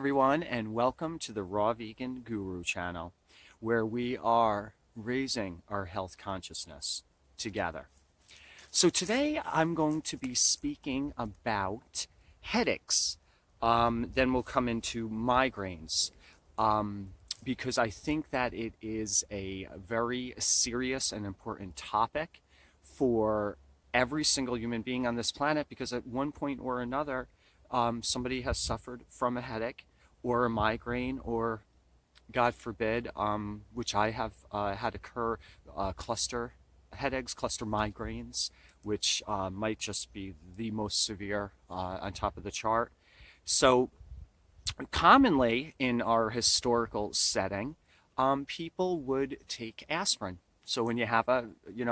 everyone, and welcome to the Raw Vegan Guru channel, where we are raising our health consciousness together. So, today I'm going to be speaking about headaches. Then we'll come into migraines, because I think that it is a very serious and important topic for every single human being on this planet, because at one point or another, somebody has suffered from a headache or a migraine, or God forbid, which I have had occur, cluster headaches, cluster migraines, which might just be the most severe on top of the chart. So, commonly in our historical setting, people would take aspirin. So when you have a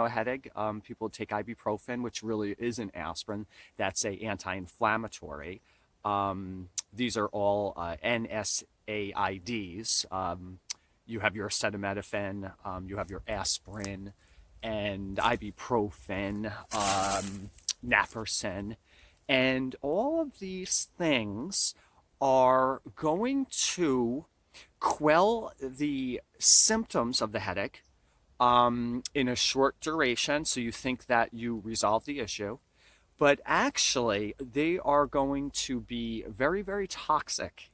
headache, people take ibuprofen, which really isn't aspirin. That's a anti-inflammatory. These are all NSAIDs. You have your acetaminophen, you have your aspirin, and ibuprofen, naproxen, and all of these things are going to quell the symptoms of the headache in a short duration, so you think that you resolve the issue. But actually, they are going to be very, very toxic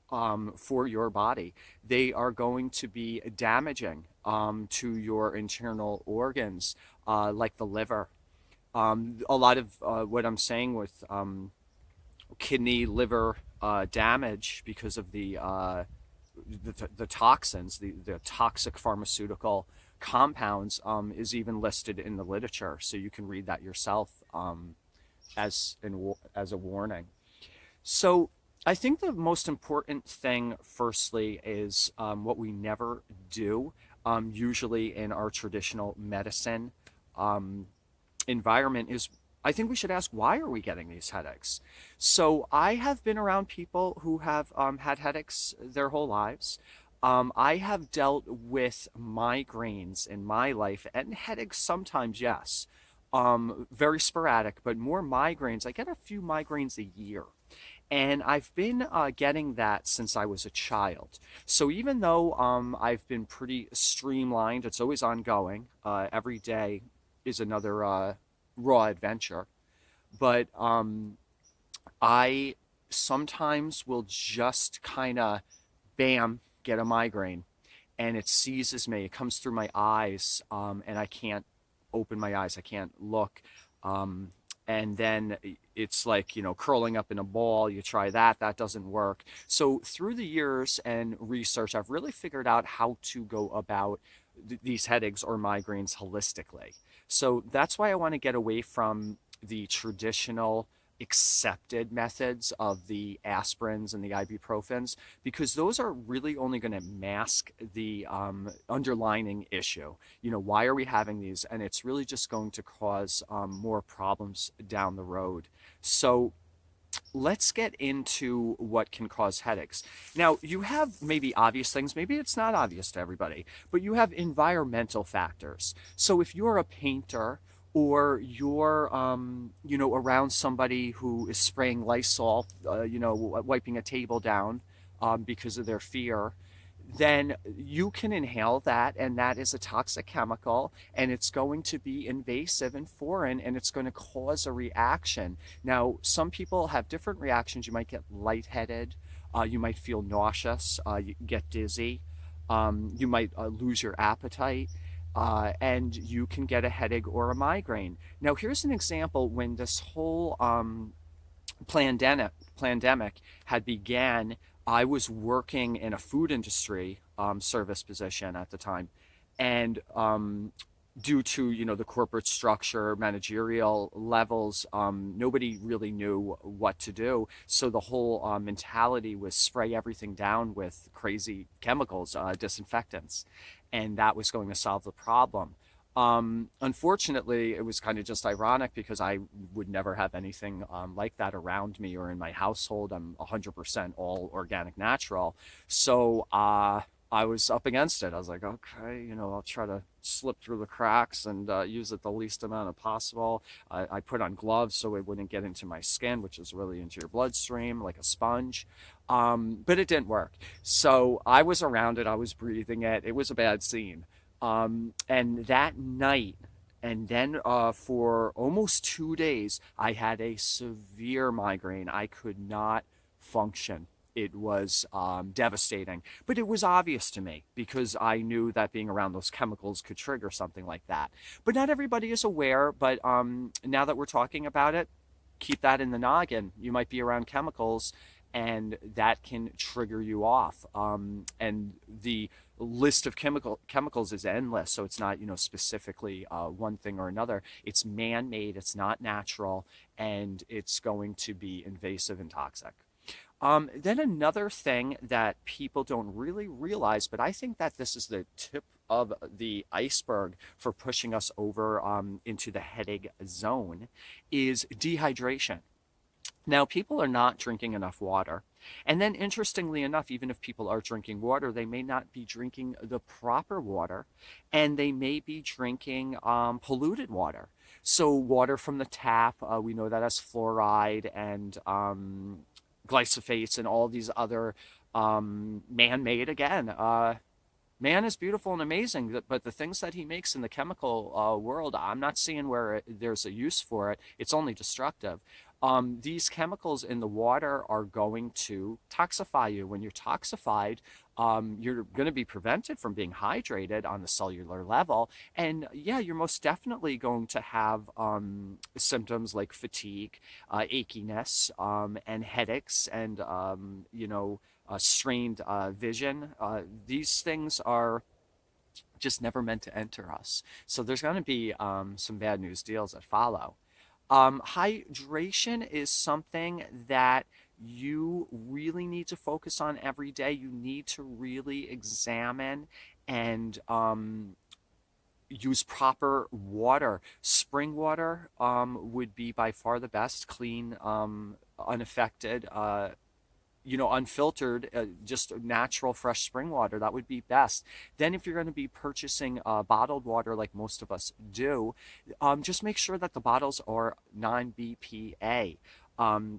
for your body. They are going to be damaging to your internal organs, like the liver. A lot of what I'm saying with kidney, liver damage because of the toxins, the toxic pharmaceutical compounds, is even listed in the literature, so you can read that yourself as a warning. So I think the most important thing, firstly, is what we never do, usually in our traditional medicine environment, is I think we should ask, why are we getting these headaches? So I have been around people who have had headaches their whole lives. I have dealt with migraines in my life, and headaches sometimes, yes. Very sporadic, but more migraines. I get a few migraines a year. And I've been getting that since I was a child. So even though I've been pretty streamlined, it's always ongoing. Every day is another raw adventure. But I sometimes will just kind of, bam, get a migraine. And it seizes me. It comes through my eyes, and I can't open my eyes. I can't look. And then it's like, curling up in a ball. You try that, that doesn't work. So through the years and research, I've really figured out how to go about these headaches or migraines holistically. So that's why I want to get away from the traditional accepted methods of the aspirins and the ibuprofens, because those are really only going to mask the underlying issue. Why are we having these? And it's really just going to cause more problems down the road. So let's get into what can cause headaches. Now, you have maybe obvious things, maybe it's not obvious to everybody, but you have environmental factors. So if you're a painter, or you're around somebody who is spraying Lysol, wiping a table down because of their fear, then you can inhale that, and that is a toxic chemical, and it's going to be invasive and foreign, and it's going to cause a reaction. Now, some people have different reactions. You might get lightheaded, you might feel nauseous, you get dizzy, you might lose your appetite, and you can get a headache or a migraine. Now, here's an example when this whole pandemic had began. I was working in a food industry service position at the time, and due to the corporate structure, managerial levels, nobody really knew what to do. So the whole mentality was spray everything down with crazy chemicals, disinfectants, and that was going to solve the problem. Unfortunately, it was kind of just ironic, because I would never have anything like that around me or in my household. I'm 100% all organic, natural. So I was up against it. I was like, okay, I'll try to slip through the cracks and use it the least amount of possible. I put on gloves so it wouldn't get into my skin, which is really into your bloodstream like a sponge. But it didn't work. So I was around it. I was breathing it. It was a bad scene. And that night, and then for almost 2 days, I had a severe migraine. I could not function. It was devastating, but it was obvious to me because I knew that being around those chemicals could trigger something like that. But not everybody is aware. But now that we're talking about it, keep that in the noggin. You might be around chemicals and that can trigger you off. And the list of chemicals is endless. So it's not, specifically one thing or another. It's man-made, it's not natural, and it's going to be invasive and toxic. Then another thing that people don't really realize, but I think that this is the tip of the iceberg for pushing us over into the headache zone, is dehydration. Now, people are not drinking enough water. And then, interestingly enough, even if people are drinking water, they may not be drinking the proper water and they may be drinking polluted water. So, water from the tap, we know that has fluoride and glyphosates and all these other man made, again. Man is beautiful and amazing, but the things that he makes in the chemical world, I'm not seeing where there's a use for it. It's only destructive. These chemicals in the water are going to toxify you. When you're toxified, you're going to be prevented from being hydrated on the cellular level. And yeah, you're most definitely going to have symptoms like fatigue, achiness, and headaches, and, strained vision. These things are just never meant to enter us. So there's going to be some bad news deals that follow. Hydration is something that you really need to focus on every day. You need to really examine and use proper water. Spring water would be by far the best, clean, unaffected, unfiltered, just natural, fresh spring water. That would be best. Then, if you're going to be purchasing bottled water like most of us do, just make sure that the bottles are non-BPA.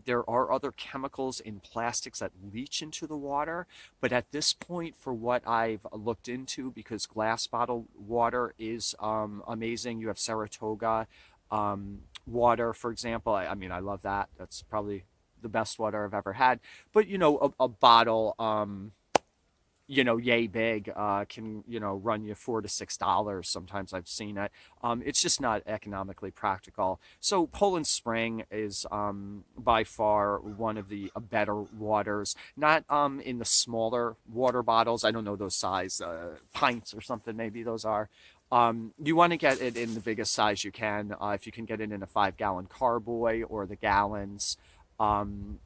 There are other chemicals in plastics that leach into the water, but at this point, for what I've looked into, because glass bottled water is amazing. You have Saratoga water, for example. I mean, I love that. That's probably the best water I've ever had. But a bottle, yay big, can run you $4 to $6. Sometimes I've seen it. It's just not economically practical. So Poland Spring is by far one of the better waters. Not in the smaller water bottles. I don't know those size, pints or something. Maybe those are. You want to get it in the biggest size you can. If you can get it in a 5-gallon carboy or the gallons,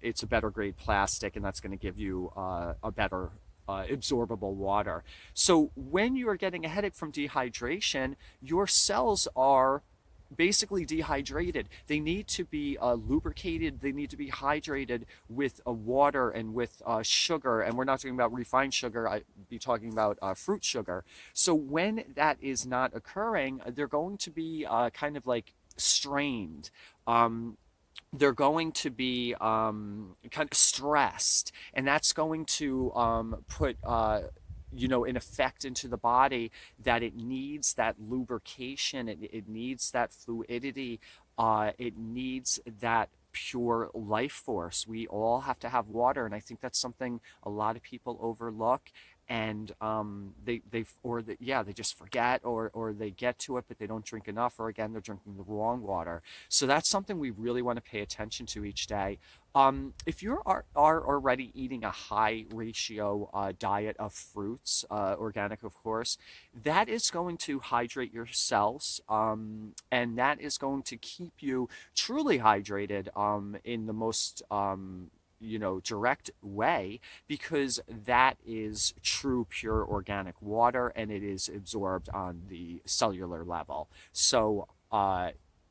it's a better grade plastic, and that's going to give you a better absorbable water. So when you are getting a headache from dehydration, your cells are basically dehydrated. They need to be lubricated. They need to be hydrated with water and with sugar. And we're not talking about refined sugar. I'd be talking about fruit sugar. So when that is not occurring, they're going to be kind of like strained. They're going to be kind of stressed, and that's going to put an effect into the body that it needs that lubrication, it needs that fluidity, it needs that pure life force. We all have to have water, and I think that's something a lot of people overlook. And they just forget, or they get to it but they don't drink enough, or again they're drinking the wrong water. So that's something we really want to pay attention to each day. If you are already eating a high ratio diet of fruits, organic of course, that is going to hydrate your cells, and that is going to keep you truly hydrated in the most direct way, because that is true, pure organic water, and it is absorbed on the cellular level. So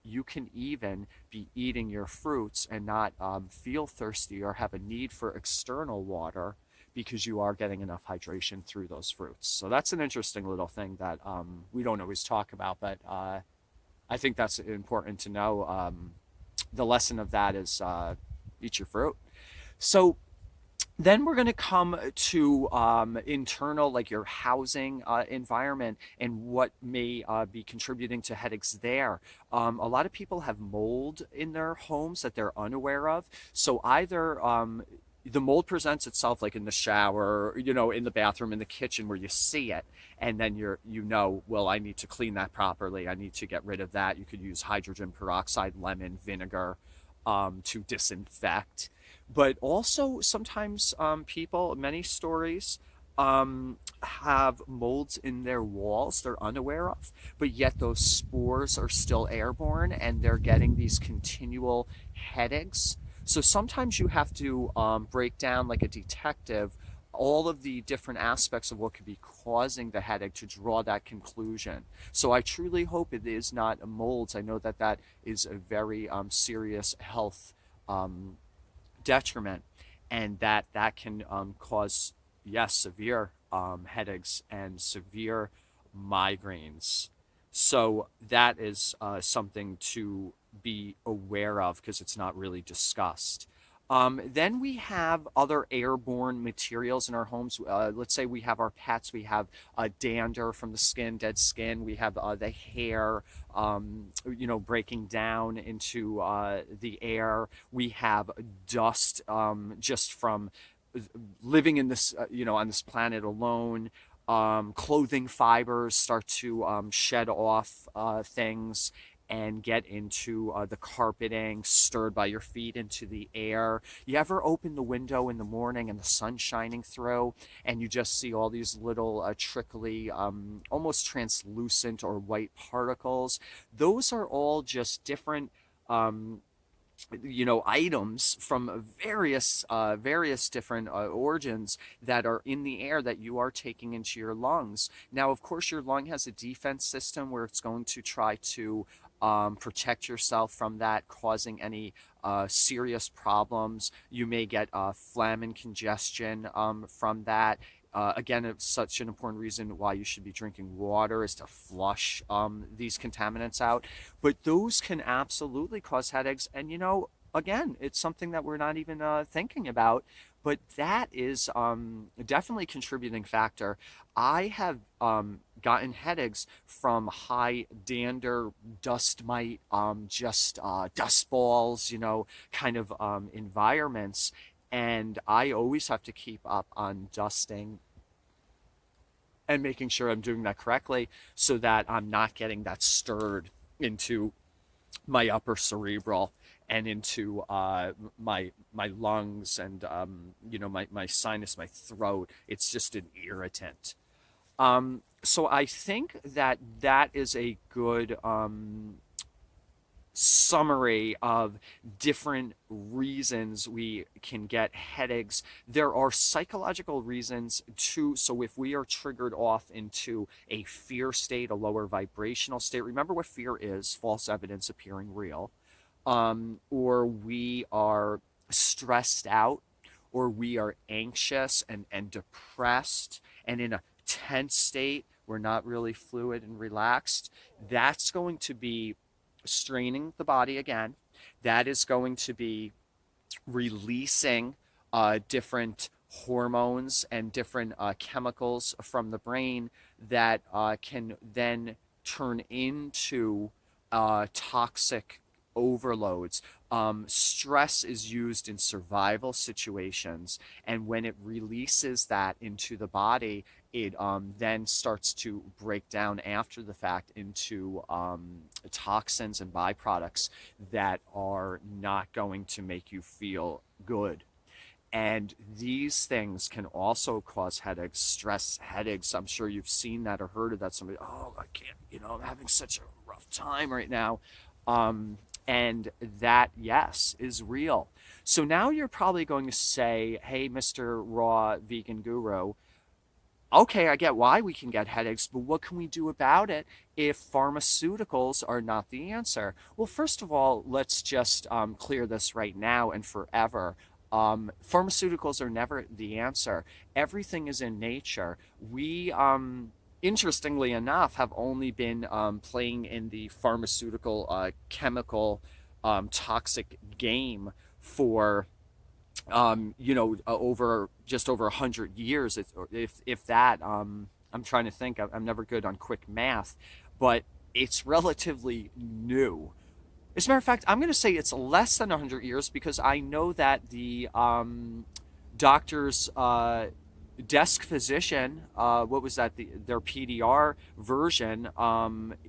you can even be eating your fruits and not feel thirsty or have a need for external water, because you are getting enough hydration through those fruits. So that's an interesting little thing that we don't always talk about, but I think that's important to know. The lesson of that is eat your fruit. So then we're going to come to internal, like your housing environment and what may be contributing to headaches there. A lot of people have mold in their homes that they're unaware of. So either the mold presents itself like in the shower, in the bathroom, in the kitchen where you see it, and then well, I need to clean that properly. I need to get rid of that. You could use hydrogen peroxide, lemon, vinegar to disinfect. But also sometimes many stories have molds in their walls they're unaware of, but yet those spores are still airborne and they're getting these continual headaches. So sometimes you have to break down like a detective all of the different aspects of what could be causing the headache to draw that conclusion. So I truly hope it is not molds. I know that that is a very serious health um, detriment, and that can cause, yes, severe headaches and severe migraines. So that is something to be aware of because it's not really discussed. Then we have other airborne materials in our homes. Let's say we have our pets. We have dander from the skin, dead skin. We have the hair, breaking down into the air. We have dust just from living in this, on this planet alone. Clothing fibers start to shed off things and get into the carpeting, stirred by your feet into the air. You ever open the window in the morning and the sun's shining through, and you just see all these little trickly, almost translucent or white particles? Those are all just different um, items from various different origins that are in the air that you are taking into your lungs. Now, of course, your lung has a defense system where it's going to try to protect yourself from that causing any serious problems. You may get phlegm and congestion from that. Again, it's such an important reason why you should be drinking water is to flush these contaminants out. But those can absolutely cause headaches. And, again, it's something that we're not even thinking about. But that is definitely a contributing factor. I have gotten headaches from high dander, dust mite, just dust balls, kind of environments. And I always have to keep up on dusting and making sure I'm doing that correctly so that I'm not getting that stirred into my upper cerebral and into my lungs and my sinus, my throat. It's just an irritant. So I think that is a good summary of different reasons we can get headaches. There are psychological reasons too. So if we are triggered off into a fear state, a lower vibrational state, remember what fear is: false evidence appearing real. Or we are stressed out, or we are anxious and depressed and in a tense state, we're not really fluid and relaxed. That's going to be straining the body again. That is going to be releasing different hormones and different chemicals from the brain that can then turn into toxic overloads. Stress is used in survival situations, and when it releases that into the body, it then starts to break down after the fact into toxins and byproducts that are not going to make you feel good. And these things can also cause headaches, stress headaches. I'm sure you've seen that or heard of that. Somebody, oh, I can't, I'm having such a rough time right now. And that, yes, is real. So now you're probably going to say, hey, Mr. Raw Vegan Guru, okay, I get why we can get headaches, but what can we do about it if pharmaceuticals are not the answer? Well, first of all, let's just clear this right now and forever. Pharmaceuticals are never the answer. Everything is in nature. We, interestingly enough, have only been playing in the pharmaceutical chemical toxic game for over just over 100 years, if that. I'm trying to think. I'm never good on quick math, but it's relatively new. As a matter of fact, I'm going to say it's less than 100 years because I know that the doctor's desk physician, what was that, their PDR version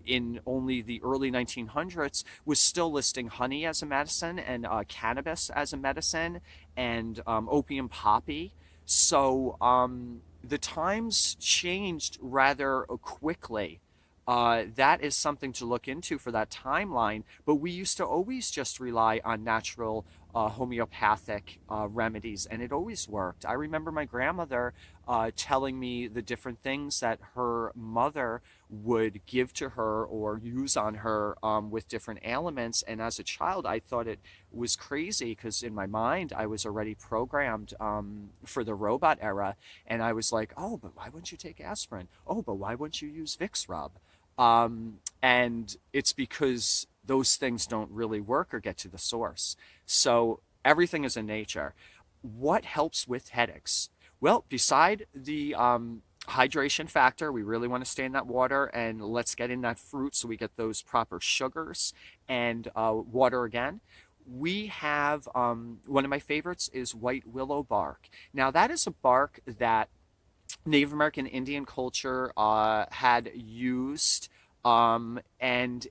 in only the early 1900s was still listing honey as a medicine and cannabis as a medicine and opium poppy. So the times changed rather quickly. That is something to look into for that timeline. But we used to always just rely on natural homeopathic remedies, and it always worked. I remember my grandmother telling me the different things that her mother would give to her or use on her with different ailments. And as a child, I thought it was crazy because in my mind, I was already programmed for the robot era. And I was like, oh, but why wouldn't you take aspirin? Oh, but why wouldn't you use Vicks Rub? And it's because those things don't really work or get to the source. So everything is in nature. What helps with headaches? Well, beside the hydration factor, we really want to stay in that water and let's get in that fruit so we get those proper sugars and water again. We have one of my favorites is white willow bark. Now, that is a bark that Native American Indian culture had used, and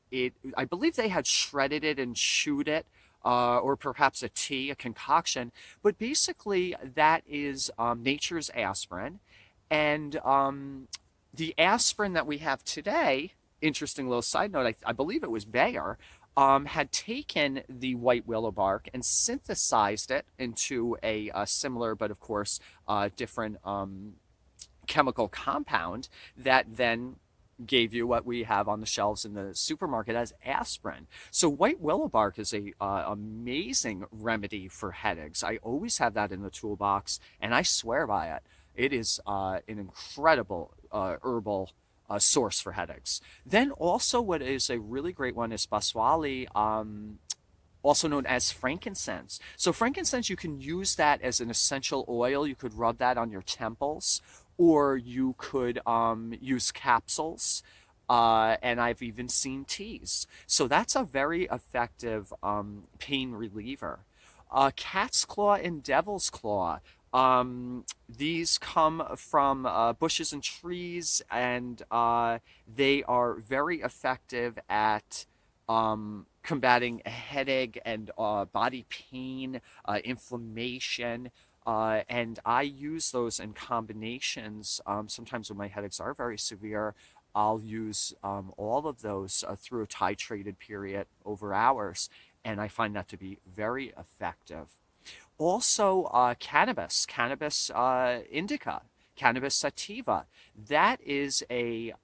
I believe they had shredded it and chewed it, or perhaps a tea, a concoction. But basically, that is nature's aspirin, and the aspirin that we have today. Interesting little side note. I believe it was Bayer. Had taken the white willow bark and synthesized it into a similar, but of course, different chemical compound that then gave you what we have on the shelves in the supermarket as aspirin. So white willow bark is a amazing remedy for headaches. I always have that in the toolbox, and I swear by it. It is an incredible herbal source for headaches. Then also, what is a really great one is baswali. Also known as frankincense. So frankincense, you can use that as an essential oil. You could rub that on your temples, or you could use capsules. And I've even seen teas. So that's a very effective pain reliever. Cat's claw and devil's claw. These come from bushes and trees, and they are very effective at combating a headache and body pain, inflammation. And I use those in combinations. Sometimes when my headaches are very severe, I'll use all of those through a titrated period over hours. And I find that to be very effective. Also, cannabis indica, cannabis sativa. That is a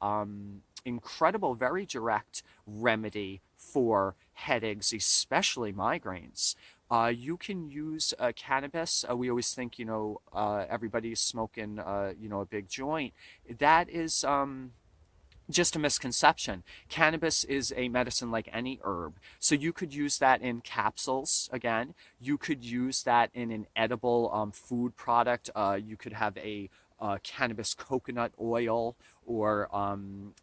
incredible, very direct remedy for headaches, especially migraines. You can use cannabis. We always think, everybody's smoking, a big joint. That is just a misconception. Cannabis is a medicine like any herb. So you could use that in capsules again. You could use that in an edible food product. You could have a cannabis coconut oil or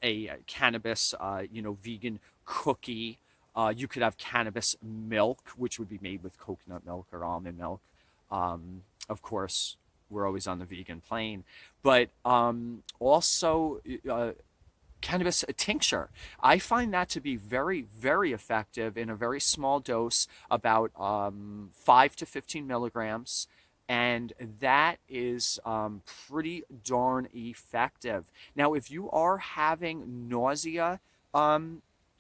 a cannabis, vegan cookie. You could have cannabis milk, which would be made with coconut milk or almond milk. Of course, we're always on the vegan plane. But also, cannabis tincture. I find that to be very, very effective in a very small dose, about 5 to 15 milligrams. And that is pretty darn effective. Now, if you are having nausea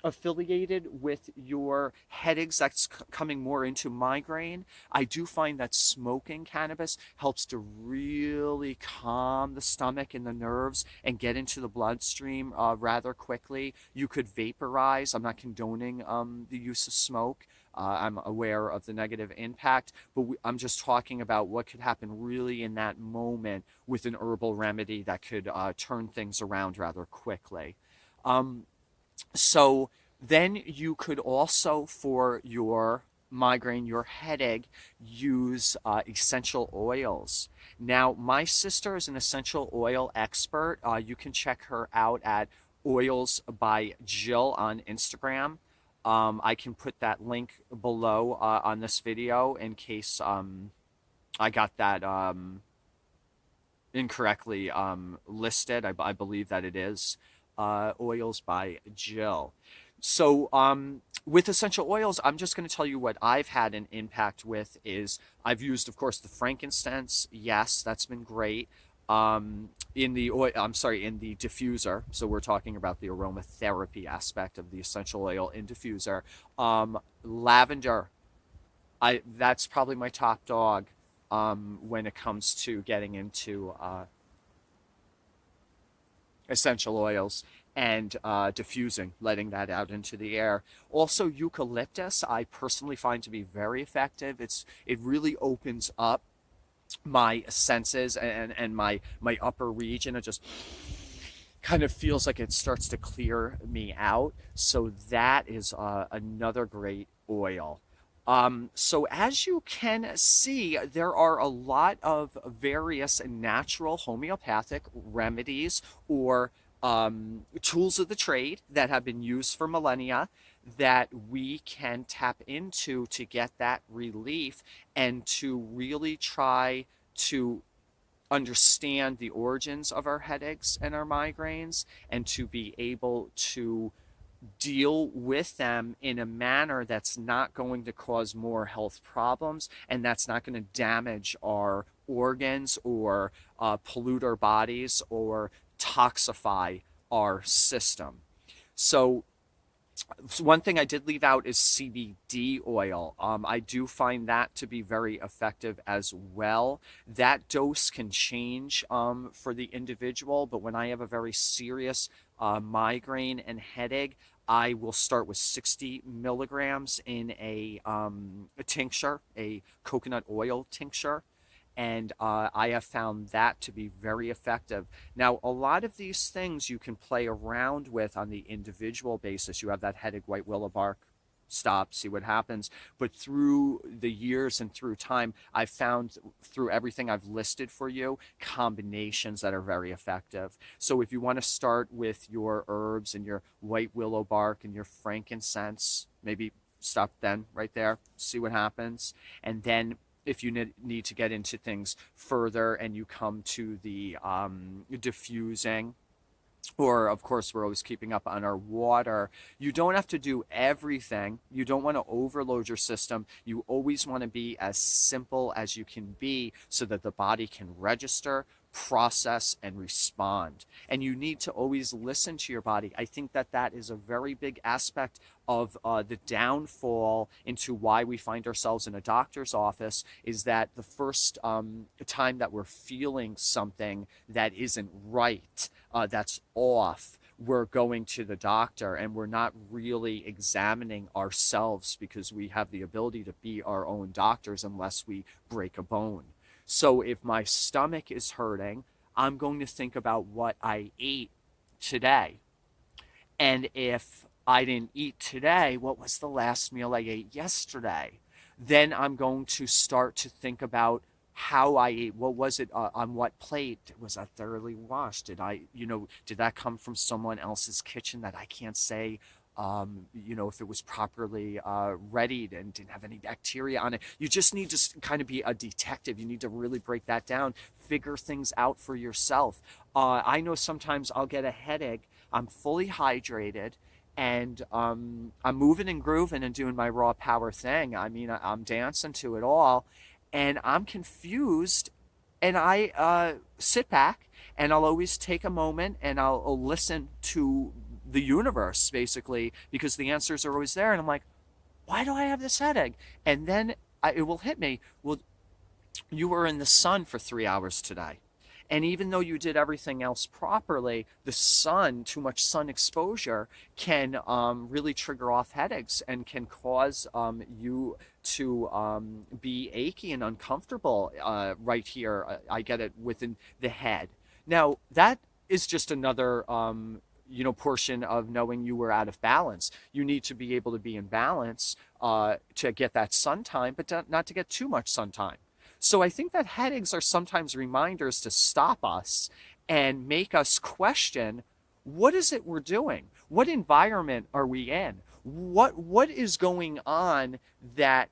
affiliated with your headaches that's coming more into migraine, I do find that smoking cannabis helps to really calm the stomach and the nerves and get into the bloodstream rather quickly. You could vaporize. I'm not condoning the use of smoke. I'm aware of the negative impact, but I'm just talking about what could happen really in that moment with an herbal remedy that could turn things around rather quickly. Um, so then you could also, for your migraine, your headache, use essential oils. Now, my sister is an essential oil expert. You can check her out at Oils by Jill on Instagram. I can put that link below on this video in case I got that incorrectly listed. I believe that it is Oils by Jill. So with essential oils, I'm just going to tell you what I've had an impact with is I've used, of course, the frankincense. Yes, that's been great. In the oil, I'm sorry, in the diffuser. So we're talking about the aromatherapy aspect of the essential oil in diffuser. Lavender, I that's probably my top dog when it comes to getting into essential oils and diffusing, letting that out into the air. Also, eucalyptus, I personally find to be very effective. It really opens up my senses and my upper region. It just kind of feels like it starts to clear me out. So that is another great oil. So as you can see, there are a lot of various natural homeopathic remedies or tools of the trade that have been used for millennia that we can tap into to get that relief and to really try to understand the origins of our headaches and our migraines and to be able to deal with them in a manner that's not going to cause more health problems and that's not going to damage our organs or pollute our bodies or toxify our system. So one thing I did leave out is CBD oil. I do find that to be very effective as well. That dose can change for the individual, but when I have a very serious migraine and headache, I will start with 60 milligrams in a tincture, a coconut oil tincture. And I have found that to be very effective. Now, a lot of these things you can play around with on the individual basis. You have that headache, white willow bark, stop, see what happens. But through the years and through time, I've found through everything I've listed for you, combinations that are very effective. So if you want to start with your herbs and your white willow bark and your frankincense, maybe stop then right there, see what happens. And then if you need to get into things further and you come to the diffusing, or of course we're always keeping up on our water, you don't have to do everything. You don't want to overload your system. You always want to be as simple as you can be so that the body can register, process, and respond. And you need to always listen to your body. I think that that is a very big aspect of the downfall into why we find ourselves in a doctor's office is that the first time that we're feeling something that isn't right, that's off, we're going to the doctor and we're not really examining ourselves because we have the ability to be our own doctors unless we break a bone. So if my stomach is hurting, I'm going to think about what I ate today. And if I didn't eat today, what was the last meal I ate yesterday? Then I'm going to start to think about how I ate. What was it on what plate? Was I thoroughly washed? Did that come from someone else's kitchen that I can't say, if it was properly readied and didn't have any bacteria on it? You just need to kind of be a detective. You need to really break that down, figure things out for yourself. I know sometimes I'll get a headache. I'm fully hydrated and I'm moving and grooving and doing my raw power thing. I mean, I'm dancing to it all and I'm confused and I sit back and I'll always take a moment and I'll listen to the universe basically because the answers are always there and I'm like, why do I have this headache? And then it will hit me, well, you were in the sun for 3 hours today And even though you did everything else properly, the sun, too much sun exposure, can really trigger off headaches and can cause you to be achy and uncomfortable right here. I get it within the head. Now, that is just another portion of knowing you were out of balance. You need to be able to be in balance to get that sun time, but not to get too much sun time. So I think that headaches are sometimes reminders to stop us and make us question, what is it we're doing? What environment are we in? What is going on that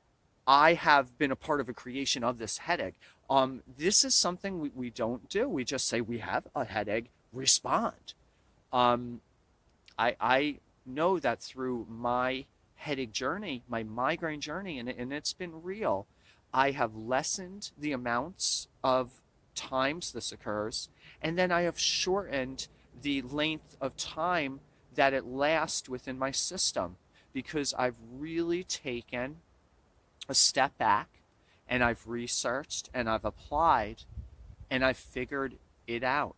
I have been a part of a creation of this headache? This is something we don't do. We just say we have a headache, respond. Um, I know that through my headache journey, my migraine journey, and it's been real, I have lessened the amounts of times this occurs, and then I have shortened the length of time that it lasts within my system because I've really taken a step back and I've researched and I've applied and I've figured it out.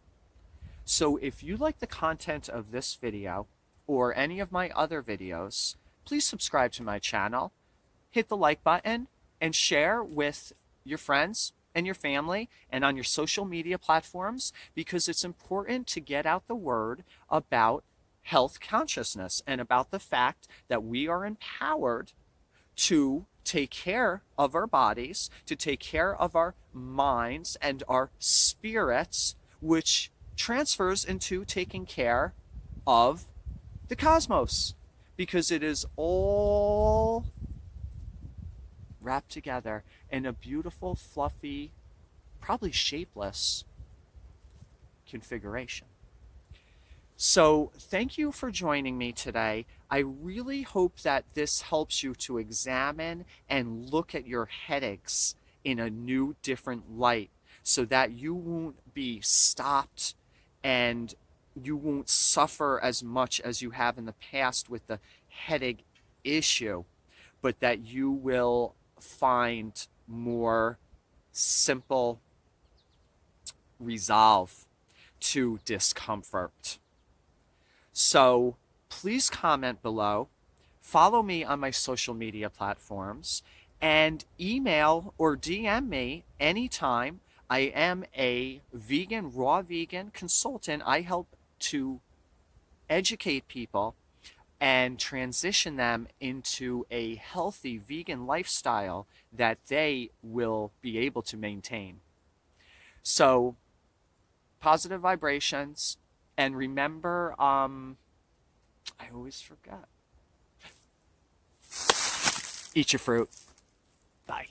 So if you like the content of this video or any of my other videos, please subscribe to my channel, hit the like button, and share with your friends and your family and on your social media platforms, because it's important to get out the word about health consciousness and about the fact that we are empowered to take care of our bodies, to take care of our minds and our spirits, which transfers into taking care of the cosmos, because it is all wrapped together in a beautiful, fluffy, probably shapeless configuration. So thank you for joining me today. I really hope that this helps you to examine and look at your headaches in a new, different light so that you won't be stopped and you won't suffer as much as you have in the past with the headache issue, but that you will find more simple resolve to discomfort. So please comment below, follow me on my social media platforms, and email or DM me anytime. I am a vegan, raw vegan consultant. I help to educate people and transition them into a healthy vegan lifestyle that they will be able to maintain. So, positive vibrations, and remember, I always forget. Eat your fruit. Bye.